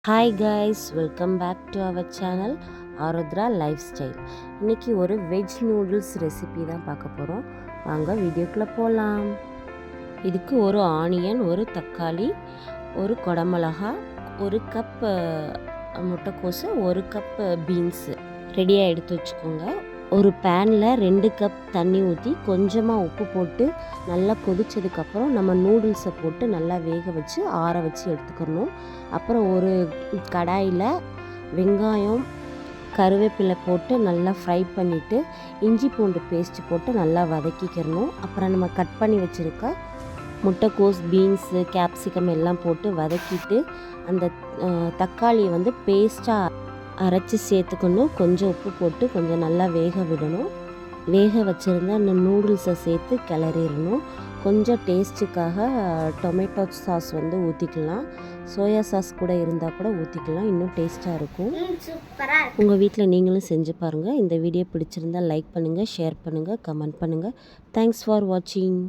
Hi guys, welcome back to our channel Arudhra life style. இன்றைக்கி ஒரு veg noodles recipe தான் பார்க்க போகிறோம். வாங்க வீடியோக்குள்ளே போகலாம். இதுக்கு ஒரு ஆனியன், ஒரு தக்காளி, ஒரு குடமிளகா, ஒரு கப் முட்டைக்கோசு, ஒரு கப் பீன்ஸு ரெடியாக எடுத்து வச்சுக்கோங்க. ஒரு பேனில் 2 கப் தண்ணி ஊற்றி கொஞ்சமாக உப்பு போட்டு நல்லா கொதித்ததுக்கப்புறம் நம்ம நூடுல்ஸை போட்டு நல்லா வேக வச்சு ஆற வச்சு எடுத்துக்கிறணும். அப்புறம் ஒரு கடாயில் வெங்காயம், கருவேப்பிலை போட்டு நல்லா ஃப்ரை பண்ணிவிட்டு இஞ்சி பூண்டு பேஸ்ட்டு போட்டு நல்லா வதக்கிக்கிறணும். அப்புறம் நம்ம கட் பண்ணி வச்சுருக்க முட்டைக்கோஸ், பீன்ஸு, கேப்சிகம் எல்லாம் போட்டு வதக்கிட்டு அந்த தக்காளியை வந்து பேஸ்ட்டாக அரைச்சி சேர்த்துக்கணும். கொஞ்சம் உப்பு போட்டு கொஞ்சம் நல்லா வேக விடணும். வேக வச்சுருந்தா அந்த நூடுல்ஸை சேர்த்து கிளறிடணும். கொஞ்சம் டேஸ்ட்டுக்காக டொமேட்டோ சாஸ் வந்து ஊற்றிக்கலாம். சோயா சாஸ் கூட இருந்தால் கூட ஊற்றிக்கலாம், இன்னும் டேஸ்ட்டாக இருக்கும். உங்கள் வீட்டில் நீங்களும் செஞ்சு பாருங்கள். இந்த வீடியோ பிடிச்சிருந்தால் லைக் பண்ணுங்கள், ஷேர் பண்ணுங்கள், கமெண்ட் பண்ணுங்கள். தேங்க்ஸ் ஃபார் வாட்சிங்.